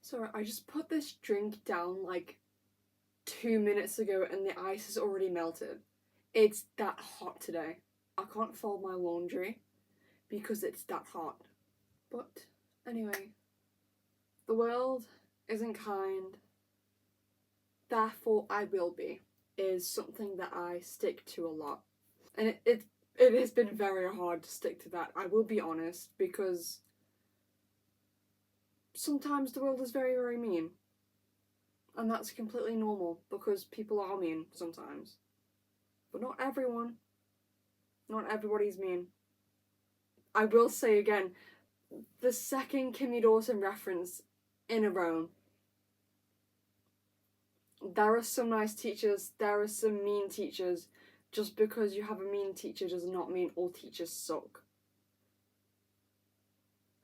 Sorry, I just put this drink down like 2 minutes ago and the ice has already melted. It's that hot today. I can't fold my laundry because it's that hot. But anyway, the world isn't kind, therefore I will be, is something that I stick to a lot. And it has been very hard to stick to that, I will be honest, because sometimes the world is very, very mean. And that's completely normal, because people are mean sometimes. But not everyone. Not everybody's mean. I will say again, the second Kimmy Dawson reference in a row. There are some nice teachers, there are some mean teachers. Just because you have a mean teacher does not mean all teachers suck.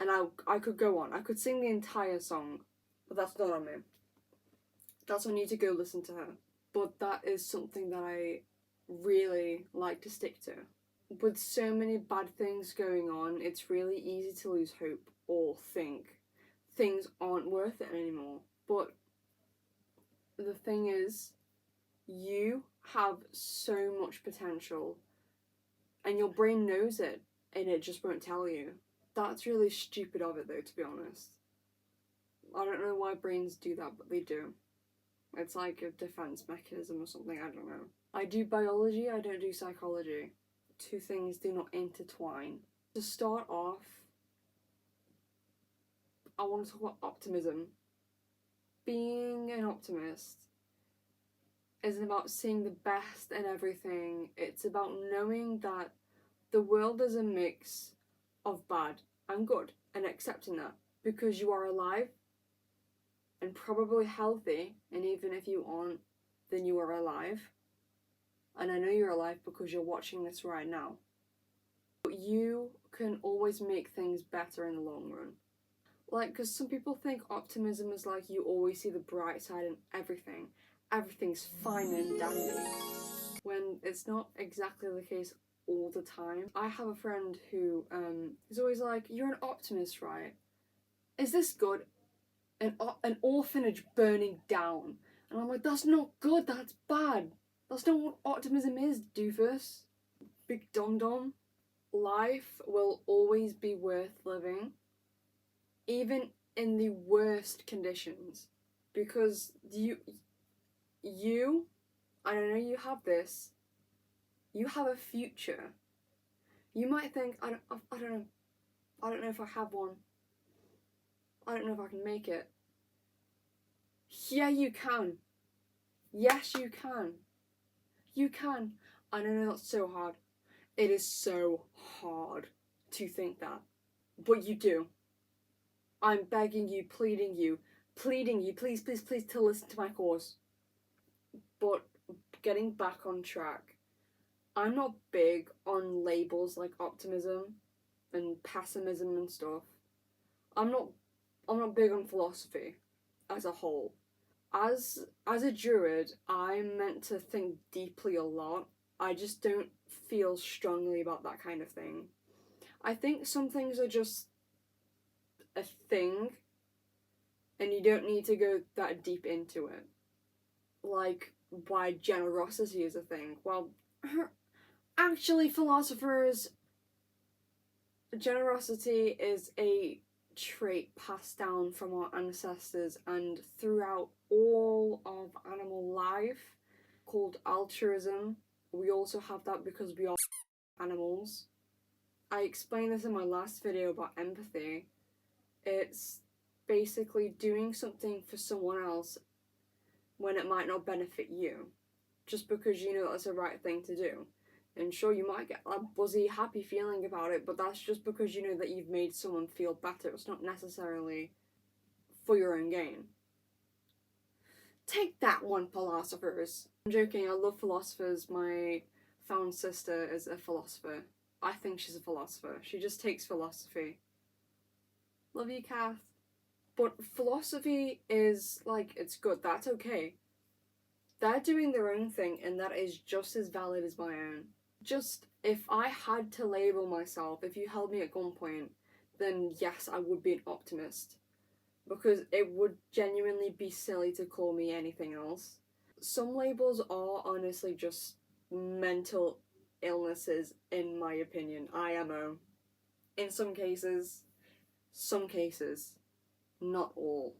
And I could go on. I could sing the entire song, but that's not on me. That's on you to go listen to her. But that is something that I really like to stick to. With so many bad things going on, it's really easy to lose hope or think things aren't worth it anymore. But the thing is, you have so much potential and your brain knows it and it just won't tell you. That's really stupid of it though, to be honest. I don't know why brains do that, but they do. It's like a defense mechanism or something, I don't know. I do biology, I don't do psychology. Two things do not intertwine. To start off, I want to talk about optimism. Being an optimist isn't about seeing the best in everything. It's about knowing that the world is a mix of bad and good and accepting that, because you are alive and probably healthy, and even if you aren't, then you are alive. And I know you're alive because you're watching this right now. But you can always make things better in the long run. Like, because some people think optimism is like you always see the bright side in everything. Everything's fine and dandy. When it's not exactly the case all the time. I have a friend who is always like, "You're an optimist, right? Is this good? An orphanage burning down." And I'm like, "That's not good, that's bad. That's not what optimism is, doofus. Big dum-dum." Life will always be worth living, even in the worst conditions. Because you, I don't know, you have this, you have a future. You might think, I don't know if I have one. I don't know if I can make it. Yeah, you can. Yes, you can. You can. I know that's so hard. It is so hard to think that. But you do. I'm begging you, pleading you, please, please, please, to listen to my cause. But getting back on track, I'm not big on labels like optimism and pessimism and stuff. I'm not big on philosophy as a whole. As a druid, I'm meant to think deeply a lot. I just don't feel strongly about that kind of thing. I think some things are just a thing and you don't need to go that deep into it. Like why generosity is a thing. Well, actually, philosophers, generosity is a trait passed down from our ancestors and throughout all of animal life, called altruism. We also have that because we are animals. I explained this in my last video about empathy. It's basically doing something for someone else when it might not benefit you, just because you know that's the right thing to do. And sure, you might get a buzzy, happy feeling about it, but that's just because you know that you've made someone feel better. It's not necessarily for your own gain. Take that one, philosophers. I'm joking, I love philosophers. My found sister is a philosopher. I think she's a philosopher. She just takes philosophy. Love you, Kath. But philosophy is, like, it's good. That's okay. They're doing their own thing, and that is just as valid as my own. Just, if I had to label myself, if you held me at gunpoint, then yes, I would be an optimist. because it would genuinely be silly to call me anything else. Some labels are honestly just mental illnesses, in my opinion. IMO. In some cases, not all.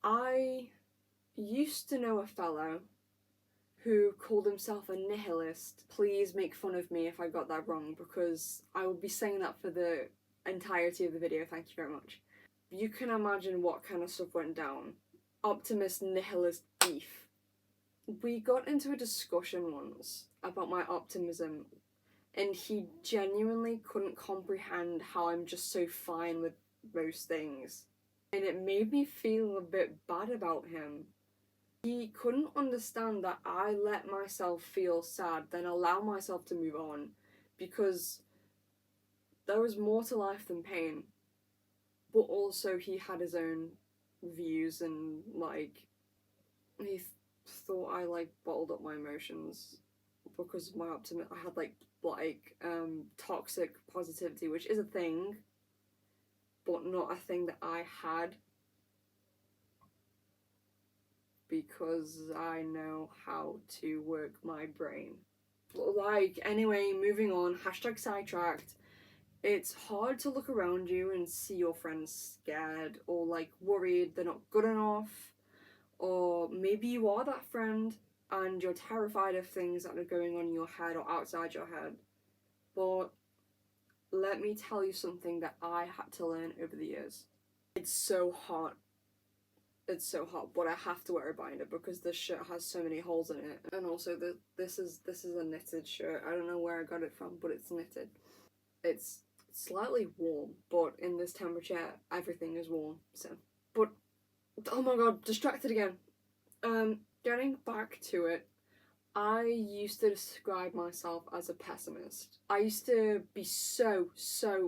I used to know a fellow who called himself a nihilist. Please make fun of me if I got that wrong, because I will be saying that for the entirety of the video. Thank you very much. You can imagine what kind of stuff went down. Optimist nihilist beef. We got into a discussion once about my optimism, and he genuinely couldn't comprehend how I'm just so fine with most things. And it made me feel a bit bad about him. He couldn't understand that I let myself feel sad, then allow myself to move on, because there was more to life than pain. But also he had his own views, and he thought I bottled up my emotions because of my optimism. I had toxic positivity, which is a thing, but not a thing that I had, because I know how to work my brain. Anyway, moving on, #sidetracked. It's hard to look around you and see your friends scared or worried they're not good enough, or maybe you are that friend and you're terrified of things that are going on in your head or outside your head. But let me tell you something that I had to learn over the years. It's so hot, but I have to wear a binder because this shirt has so many holes in it. And also this is a knitted shirt. I don't know where I got it from, but it's knitted. It's slightly warm, but in this temperature everything is warm. So, but oh my god, distracted again. Getting back to it, I used to describe myself as a pessimist. I used to be so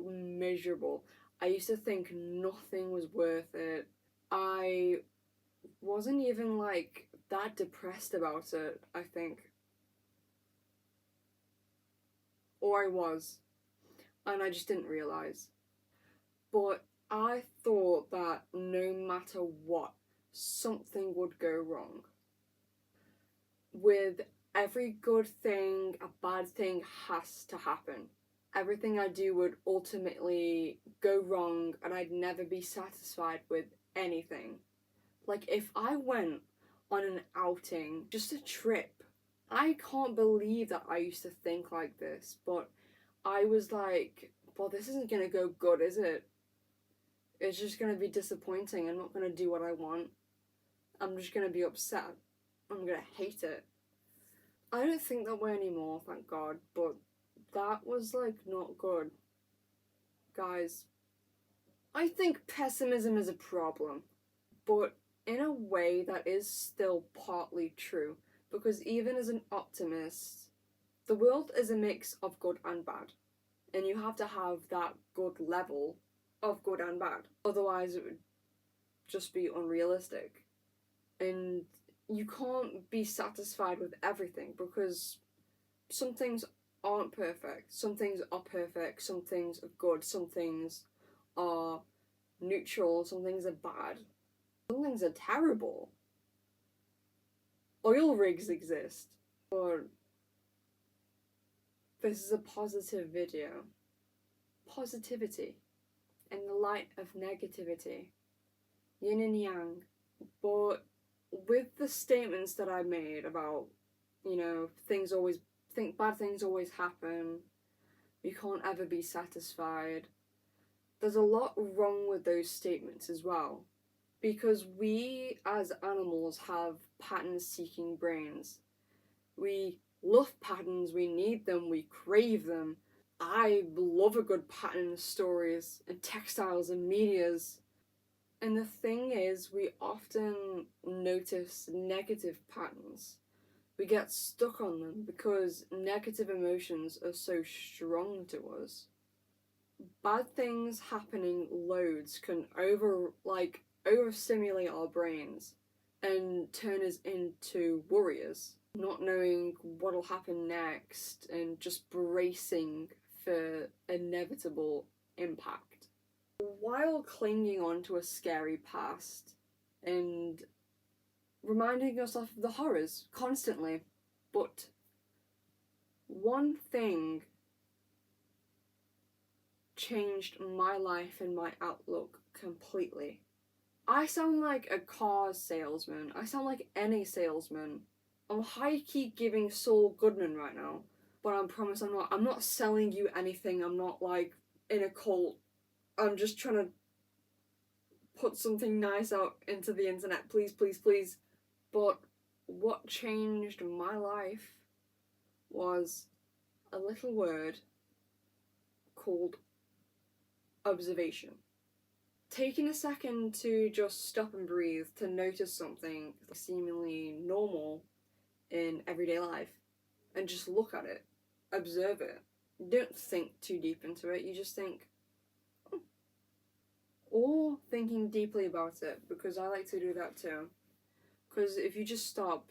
miserable. I used to think nothing was worth it. I wasn't even that depressed about it, I think. Or I was, and I just didn't realise. But I thought that no matter what, something would go wrong. With every good thing, a bad thing has to happen. Everything I do would ultimately go wrong, and I'd never be satisfied with anything. If I went on an outing, just a trip, I can't believe that I used to think like this, but I was like, well, this isn't gonna go good, is it? It's just gonna be disappointing. I'm not gonna do what I want. I'm just gonna be upset. I'm gonna hate it. I don't think that way anymore, thank God, but that was not good. Guys, I think pessimism is a problem, but in a way that is still partly true, because even as an optimist, the world is a mix of good and bad, and you have to have that good level of good and bad, otherwise it would just be unrealistic. And you can't be satisfied with everything, because some things aren't perfect, some things are perfect, some things are good, some things are neutral, some things are bad, some things are terrible. Oil rigs exist, but this is a positive video. Positivity in the light of negativity. Yin and yang. But with the statements that I made about, bad things always happen, you can't ever be satisfied, there's a lot wrong with those statements as well. Because we as animals have pattern-seeking brains. We love patterns, we need them, we crave them. I love a good pattern in stories and textiles and medias. And the thing is, we often notice negative patterns. We get stuck on them because negative emotions are so strong to us. Bad things happening loads can overstimulate our brains and turn us into worriers, not knowing what'll happen next and just bracing for inevitable impact. while clinging on to a scary past and reminding yourself of the horrors constantly. But one thing changed my life and my outlook completely. I sound like a car salesman. I sound like any salesman. I'm high-key giving Saul Goodman right now, but I promise I'm not. I'm not selling you anything. I'm not like in a cult. I'm just trying to put something nice out into the internet. Please, please, please. But what changed my life was a little word called observation. Taking a second to just stop and breathe, to notice something seemingly normal in everyday life, and just look at it, observe it. Don't think too deep into it, you just think, oh. Or thinking deeply about it, because I like to do that too. Because if you just stop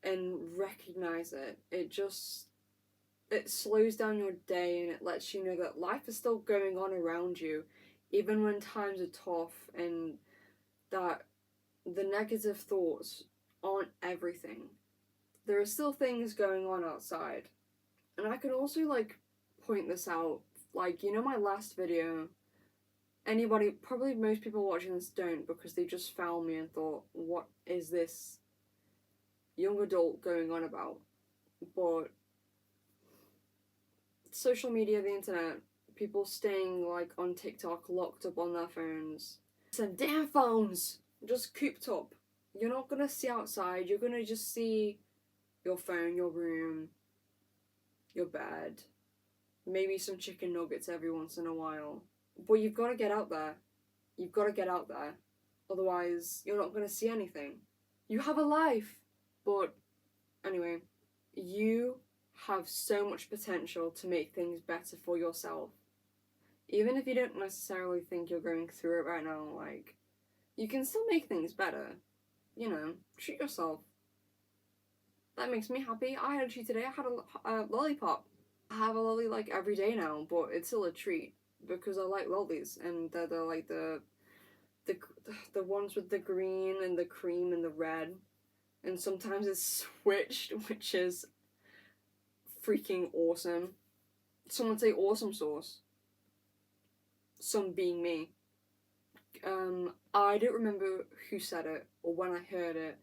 and recognize it, it slows down your day and it lets you know that life is still going on around you, even when times are tough, and that the negative thoughts aren't everything. There are still things going on outside. And I could also, like, point this out. Like, you know my last video? Anybody, probably most people watching this don't, because they just found me and thought, what is this young adult going on about? But social media, the internet, people staying, like, on TikTok, locked up on their phones. Some damn phones! Just cooped up. You're not gonna see outside, you're gonna just see your phone, your room, your bed, maybe some chicken nuggets every once in a while. But you've got to get out there. You've got to get out there. Otherwise, you're not going to see anything. You have a life. But anyway, you have so much potential to make things better for yourself. Even if you don't necessarily think you're going through it right now, like, you can still make things better. You know, treat yourself. That makes me happy. I had a treat today. I had a lollipop. I have a lolly like every day now, but it's still a treat because I like lollies, and they're like the ones with the green and the cream and the red, and sometimes it's switched, which is freaking awesome. Someone say awesome sauce. Some being me. I don't remember who said it or when I heard it,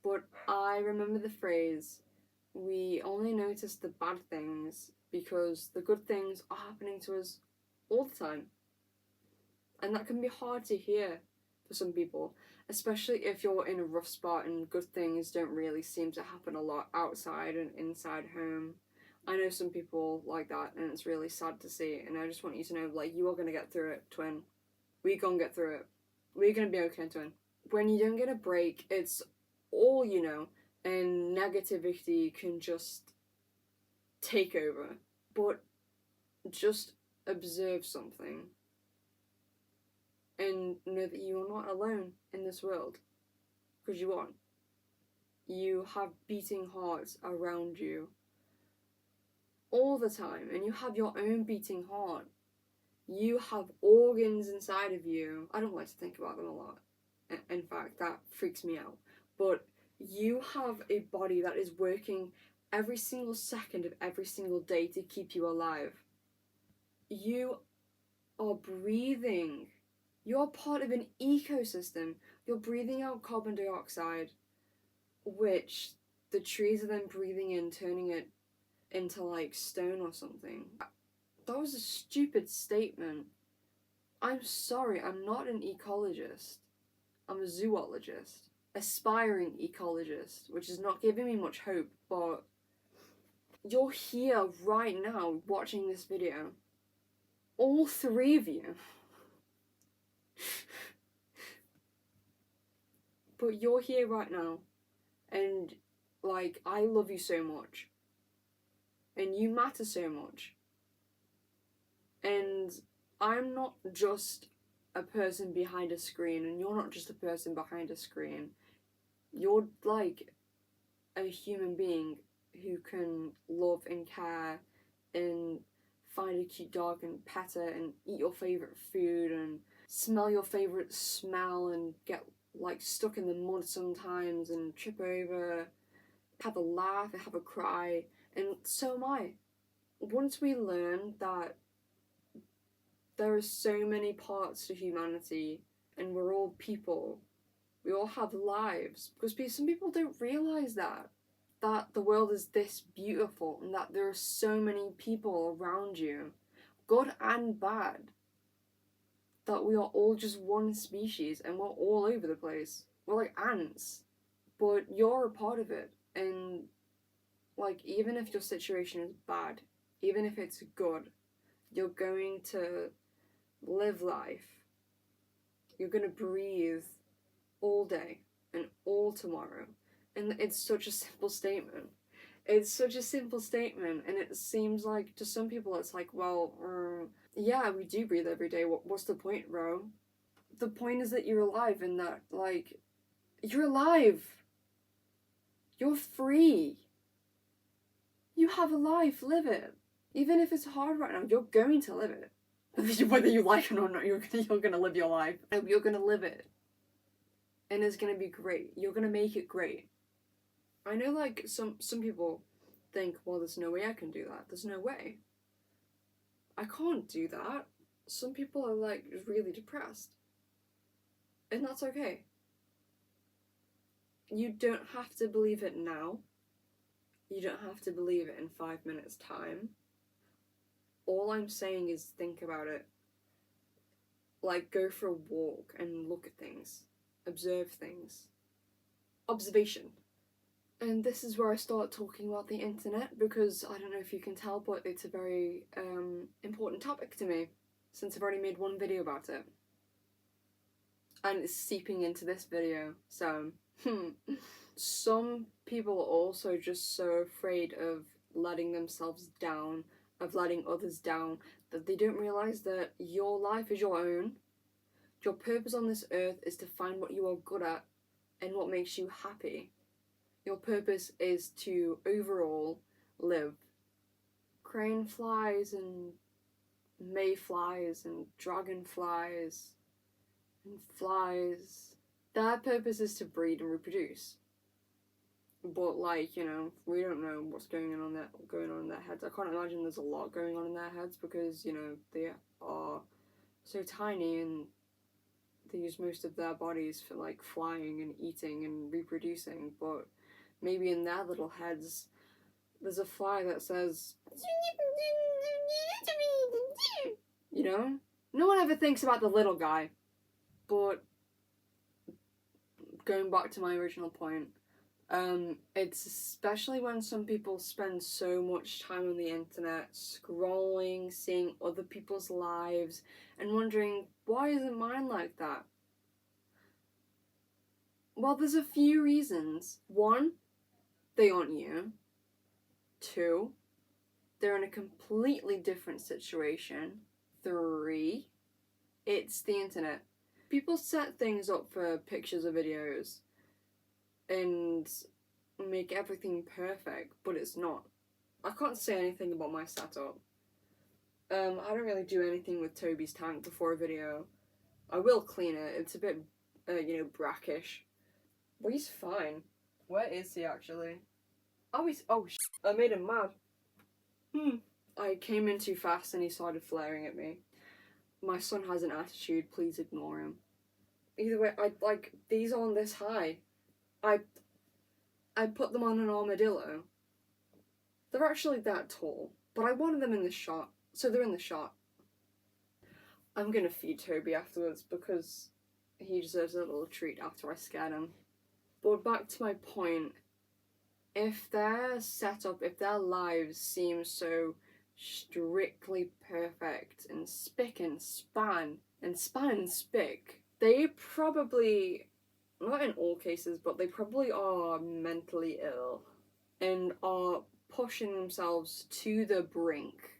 but I remember the phrase, we only notice the bad things because the good things are happening to us all the time. And that can be hard to hear for some people, especially if you're in a rough spot and good things don't really seem to happen a lot outside and inside home. I know some people like that, and it's really sad to see, and I just want you to know, like, you are going to get through it, twin. We gonna get through it. We're gonna be okay, twin. When you don't get a break, it's all you know, and negativity can just take over. But just observe something and know that you are not alone in this world, because you aren't. You have beating hearts around you all the time, and you have your own beating heart. You have organs inside of you. I don't like to think about them a lot. In fact, that freaks me out. But you have a body that is working every single second of every single day to keep you alive. You are breathing. You're part of an ecosystem. You're breathing out carbon dioxide, which the trees are then breathing in, turning it into like stone or something. That was a stupid statement. I'm sorry, I'm not an ecologist. I'm a zoologist. Aspiring ecologist, which is not giving me much hope, but you're here right now watching this video. All three of you. But you're here right now, and like, I love you so much, and you matter so much, and I'm not just a person behind a screen, and you're not just a person behind a screen. You're like a human being who can love and care and find a cute dog and pet it and eat your favourite food and smell your favourite smell and get like stuck in the mud sometimes and trip over, have a laugh and have a cry, and so am I. Once we learn that there are so many parts to humanity and we're all people, we all have lives, because some people don't realise that the world is this beautiful and that there are so many people around you, good and bad, that we are all just one species and we're all over the place. We're like ants, but you're a part of it. And like, even if your situation is bad, even if it's good, you're going to live life. You're going to breathe all day and all tomorrow. And it's such a simple statement. It's such a simple statement, and it seems like to some people it's like, well, yeah, we do breathe every day. What's the point, bro? The point is that you're alive, and that, like, you're alive. You're free. You have a life, live it. Even if it's hard right now, you're going to live it. Whether you like it or not, you're gonna live your life. You're gonna live it. And it's gonna be great. You're gonna make it great. I know, like, some people think, well, there's no way I can do that. There's no way. I can't do that. Some people are, like, really depressed. And that's okay. You don't have to believe it now. You don't have to believe it in 5 minutes' time. All I'm saying is think about it. Like, go for a walk and look at things. Observe things. Observation. And this is where I start talking about the internet, because I don't know if you can tell, but it's a very important topic to me, since I've already made one video about it. And it's seeping into this video, so some people are also just so afraid of letting themselves down, of letting others down, that they don't realise that your life is your own. Your purpose on this earth is to find what you are good at and what makes you happy. Your purpose is to overall live. Crane flies and mayflies and dragonflies and flies, their purpose is to breed and reproduce. But, like, you know, we don't know what's going on in their heads. I can't imagine there's a lot going on in their heads, because, you know, they are so tiny and they use most of their bodies for, like, flying and eating and reproducing. But maybe in their little heads there's a fly that says, you know? No one ever thinks about the little guy. But going back to my original point, it's especially when some people spend so much time on the internet scrolling, seeing other people's lives, and wondering, why isn't mine like that? Well, there's a few reasons. 1, they aren't you. 2, they're in a completely different situation. 3, it's the internet. People set things up for pictures or videos and make everything perfect, but it's not. I can't say anything about my setup. I don't really do anything with Toby's tank before a video. I will clean it. It's a bit, brackish. But he's fine. Where is he, actually? Oh, I made him mad. I came in too fast and he started flaring at me. My son has an attitude, please ignore him. Either way, these aren't this high. I put them on an armadillo. They're actually that tall, but I wanted them in the shot, so they're in the shot. I'm gonna feed Toby afterwards, because he deserves a little treat after I scared him. But back to my point, if their setup, if their lives seem so strictly perfect and spick and span and spick, they probably, not in all cases, but they probably are mentally ill and are pushing themselves to the brink.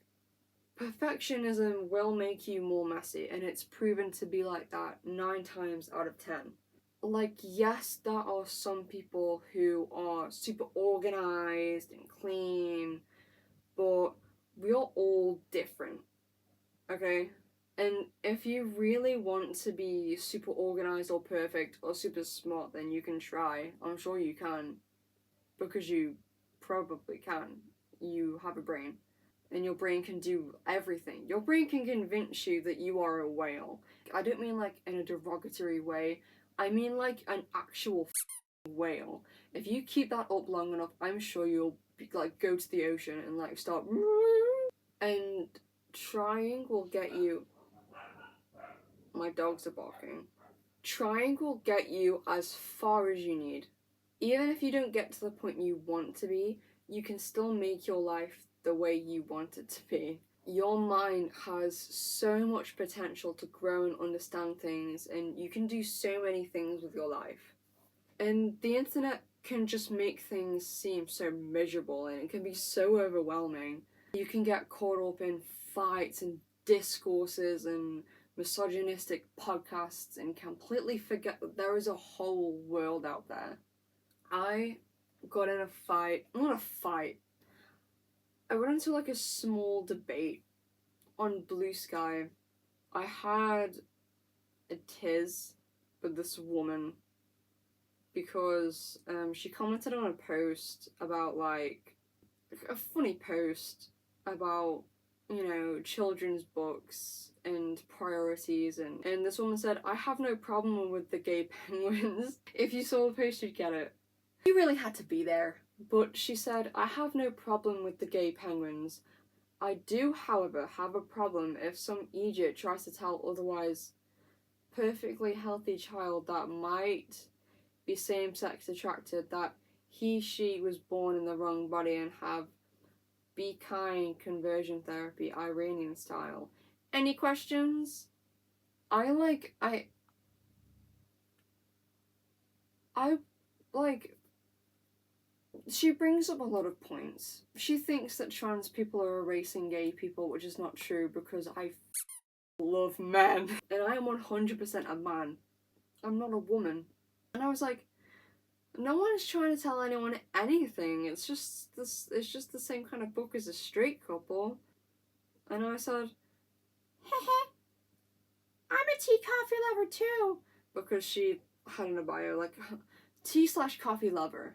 Perfectionism will make you more messy, and it's proven to be like that 9 times out of 10. Like, yes, there are some people who are super organized and clean, but We are all different, okay? And if you really want to be super organized or perfect or super smart, then you can try. I'm sure you can. Because you probably can. You have a brain. And your brain can do everything. Your brain can convince you that you are a whale. I don't mean like in a derogatory way. I mean like an actual whale. If you keep that up long enough, I'm sure you'll like go to the ocean and like start and trying will get you. My dogs are barking. Trying will get you as far as you need. Even if you don't get to the point you want to be, you can still make your life the way you want it to be. Your mind has so much potential to grow and understand things, and you can do so many things with your life. And the internet can just make things seem so miserable, and it can be so overwhelming. You can get caught up in fights and discourses and misogynistic podcasts and completely forget that there is a whole world out there. I got in a fight. Not a fight. I got into like a small debate on Blue Sky. I had a tiz with this woman because she commented on a post about like a funny post about, you know, children's books and priorities, and this woman said, I have no problem with the gay penguins. If you saw the post you'd get it. You really had to be there. But she said, I have no problem with the gay penguins. I do, however, have a problem if some idiot tries to tell otherwise perfectly healthy child that might be same-sex attracted that she was born in the wrong body and have be kind conversion therapy Iranian style. Any questions? I like she brings up a lot of points. She thinks that trans people are erasing gay people, which is not true because I love men. And I am 100% a man. I'm not a woman. And I was like, no one is trying to tell anyone anything. It's just the same kind of book as a straight couple. And I said, heh, I'm a tea coffee lover too. Because she had in a bio, like, tea/coffee lover.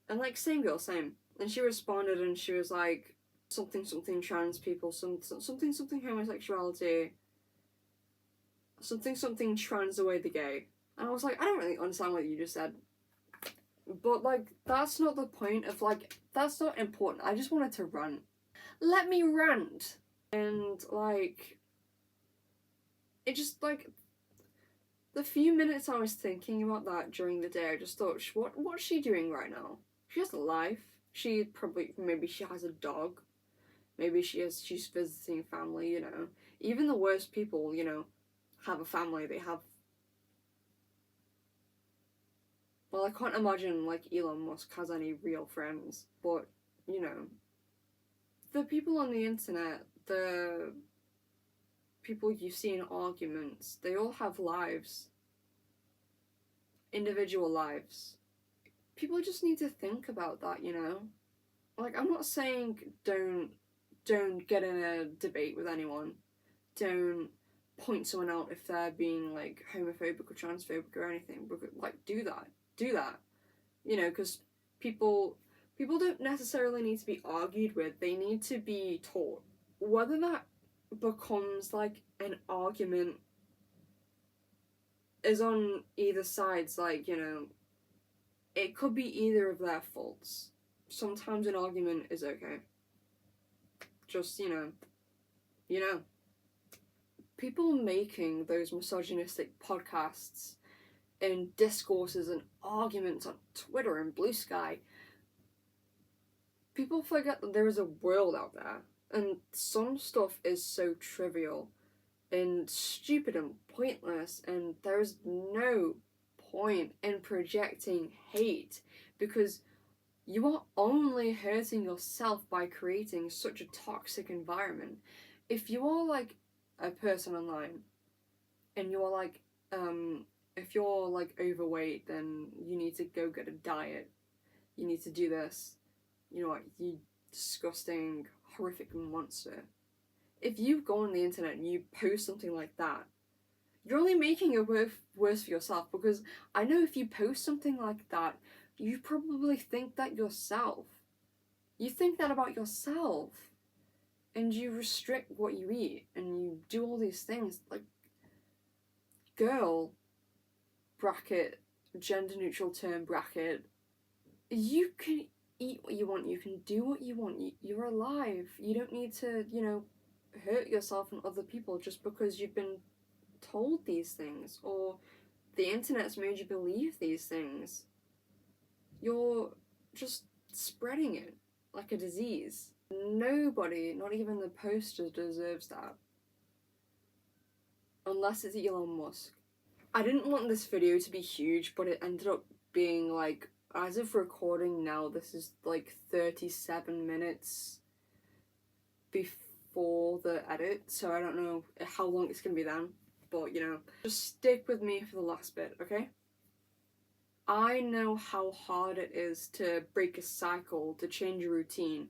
And like, same girl, same. And she responded and she was like, something trans people, something homosexuality, something trans away the gay. And I was like, I don't really understand what you just said. But like, that's not the point of like, that's not important. I just wanted to rant. Let me rant. And like, it just like, the few minutes I was thinking about that during the day, I just thought, what's she doing right now? She has a life. Maybe she has a dog. Maybe she's visiting family, you know. Even the worst people, you know, have a family. They have. Well, I can't imagine like Elon Musk has any real friends, but you know, the people on the internet, the people you see in arguments, they all have lives. Individual lives. People just need to think about that, you know? Like, I'm not saying don't get in a debate with anyone. Don't point someone out if they're being, like, homophobic or transphobic or anything. Like, do that. You know, because people don't necessarily need to be argued with. They need to be taught. Whether that becomes, like, an argument is on either sides, like, you know, it could be either of their faults. Sometimes an argument is okay. Just, you know. People making those misogynistic podcasts and discourses and arguments on Twitter and Blue Sky, people forget that there is a world out there. And some stuff is so trivial and stupid and pointless, and there's no point in projecting hate because you are only hurting yourself by creating such a toxic environment. If you are like a person online and you're like, if you're like overweight, then you need to go get a diet. You need to do this. You know what, you disgusting, horrific monster. If you go on the internet and you post something like that, you're only making it worse for yourself, because I know if you post something like that, you probably think that yourself. You think that about yourself. And you restrict what you eat, and you do all these things. Like, girl, bracket, gender neutral term, bracket, you can eat what you want, you can do what you want, you're alive. You don't need to, hurt yourself and other people just because you've been told these things, or the internet's made you believe these things. You're just spreading it like a disease. Nobody, not even the poster, deserves that. Unless it's Elon Musk. I didn't want this video to be huge, but it ended up being like, as of recording now, this is like 37 minutes before the edit, so I don't know how long it's gonna be then, but just stick with me for the last bit, okay? I know how hard it is to break a cycle, to change a routine,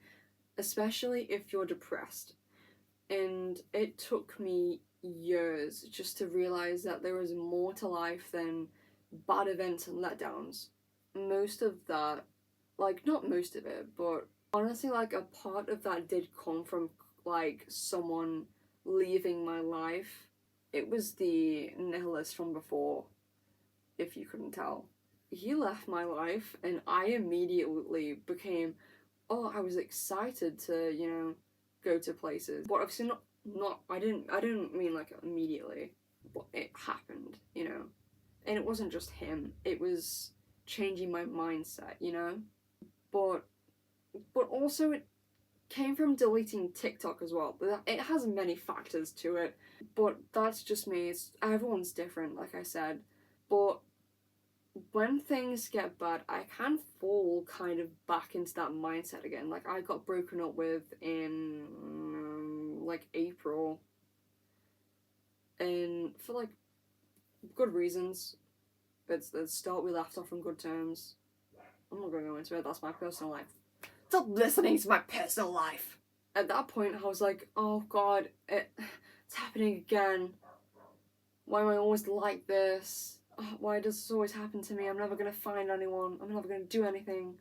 especially if you're depressed. And it took me years just to realize that there was more to life than bad events and letdowns. Most of that, like, not most of it, but honestly, like, a part of that did come from, like, someone leaving my life. It was the nihilist from before, if you couldn't tell. He left my life, and I immediately became, I was excited to, go to places. But obviously I didn't mean like immediately, but it happened, And it wasn't just him, it was changing my mindset, But also it came from deleting TikTok as well. It has many factors to it, but that's just me. Everyone's different, like I said. But when things get bad, I can fall kind of back into that mindset again. Like, I got broken up with in like April, and for like good reasons. It's the start, we left off on good terms. I'm not gonna go into it, that's my personal life. Stop listening to my personal life! At that point, I was like, oh god, it's happening again. Why am I always like this? Why does this always happen to me? I'm never gonna find anyone. I'm never gonna do anything.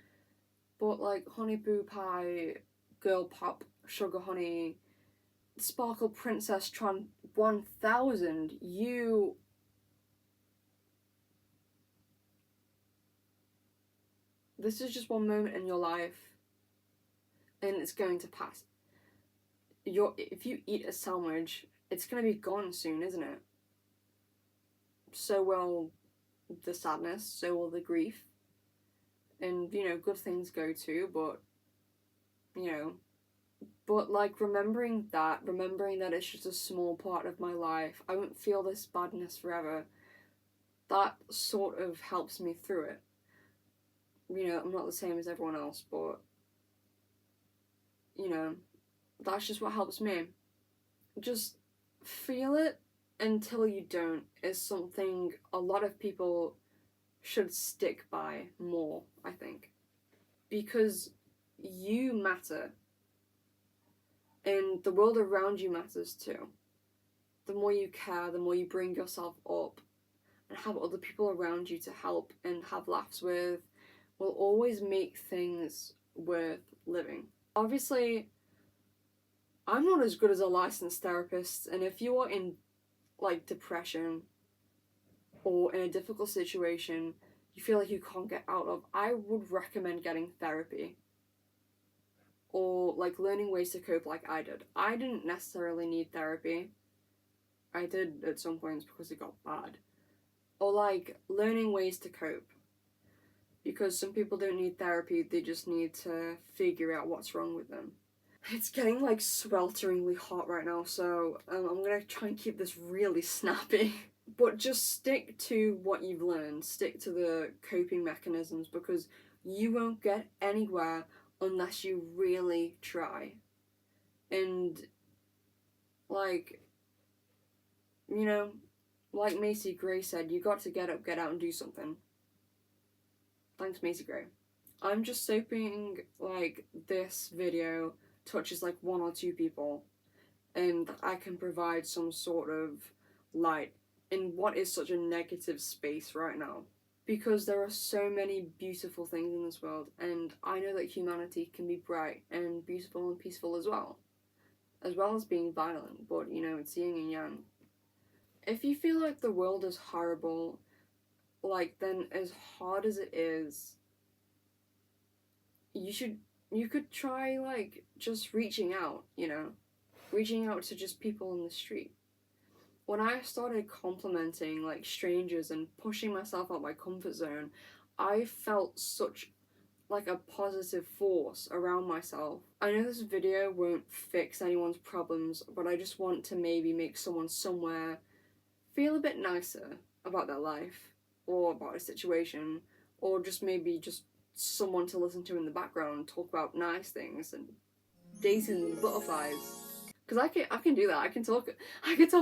But like Honey Boo Pie, Girl Pop, Sugar Honey, Sparkle Princess Tron 1000, this is just one moment in your life, and it's going to pass. If you eat a sandwich, it's gonna be gone soon, isn't it? So will the sadness, so will the grief. And, good things go too, but, but, like, remembering that it's just a small part of my life, I won't feel this badness forever, that sort of helps me through it. I'm not the same as everyone else, but, that's just what helps me. Just feel it until you don't is something a lot of people should stick by more, I think. Because you matter. And the world around you matters too. The more you care, the more you bring yourself up and have other people around you to help and have laughs with, will always make things worth living. Obviously, I'm not as good as a licensed therapist, and if you are in, like, depression or in a difficult situation you feel like you can't get out of, I would recommend getting therapy. Or, like, learning ways to cope like I did. I didn't necessarily need therapy. I did at some points because it got bad. Or, like, learning ways to cope. Because some people don't need therapy, they just need to figure out what's wrong with them. It's getting, like, swelteringly hot right now, so I'm gonna try and keep this really snappy. But just stick to what you've learned. Stick to the coping mechanisms, because you won't get anywhere unless you really try. And, like, like Macy Gray said, you got to get up, get out, and do something. Thanks, Macy Gray. I'm just hoping, like, this video touches like 1 or 2 people, and that I can provide some sort of light in what is such a negative space right now. Because there are so many beautiful things in this world, and I know that humanity can be bright and beautiful and peaceful as well as being violent, but you know, it's yin and yang. If you feel like the world is horrible, like, then as hard as it is, you could try, like, just reaching out, you know? Reaching out to just people in the street. When I started complimenting, like, strangers and pushing myself out my comfort zone, I felt such, like, a positive force around myself. I know this video won't fix anyone's problems, but I just want to maybe make someone somewhere feel a bit nicer about their life, or about a situation, or just maybe just someone to listen to in the background and talk about nice things and daisies and butterflies. Because I can do that. I can talk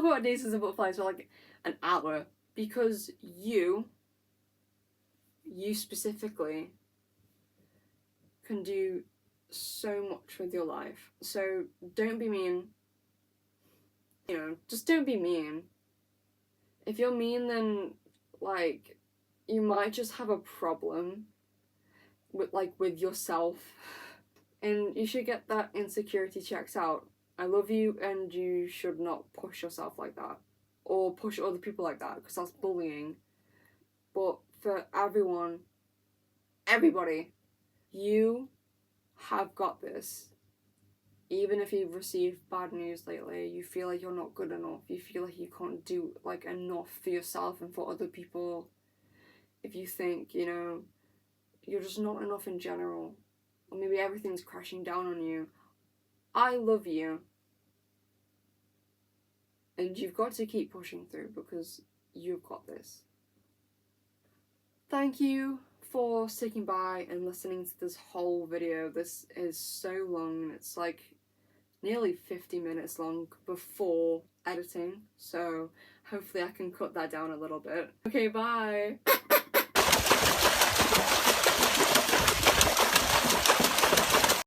about daisies and butterflies for like an hour, because you specifically can do so much with your life. So don't be mean. You know, just don't be mean. If you're mean, then like you might just have a problem with yourself, and you should get that insecurity checked out. I love you, and you should not push yourself like that, or push other people like that, because that's bullying. But for everybody, you have got this. Even if you've received bad news lately, you feel like you're not good enough, you feel like you can't do like enough for yourself and for other people, if you think, you know, you're just not enough in general, or maybe everything's crashing down on you, I love you. And you've got to keep pushing through, because you've got this. Thank you for sticking by and listening to this whole video. This is so long, it's like nearly 50 minutes long before editing, so hopefully I can cut that down a little bit. Okay, bye!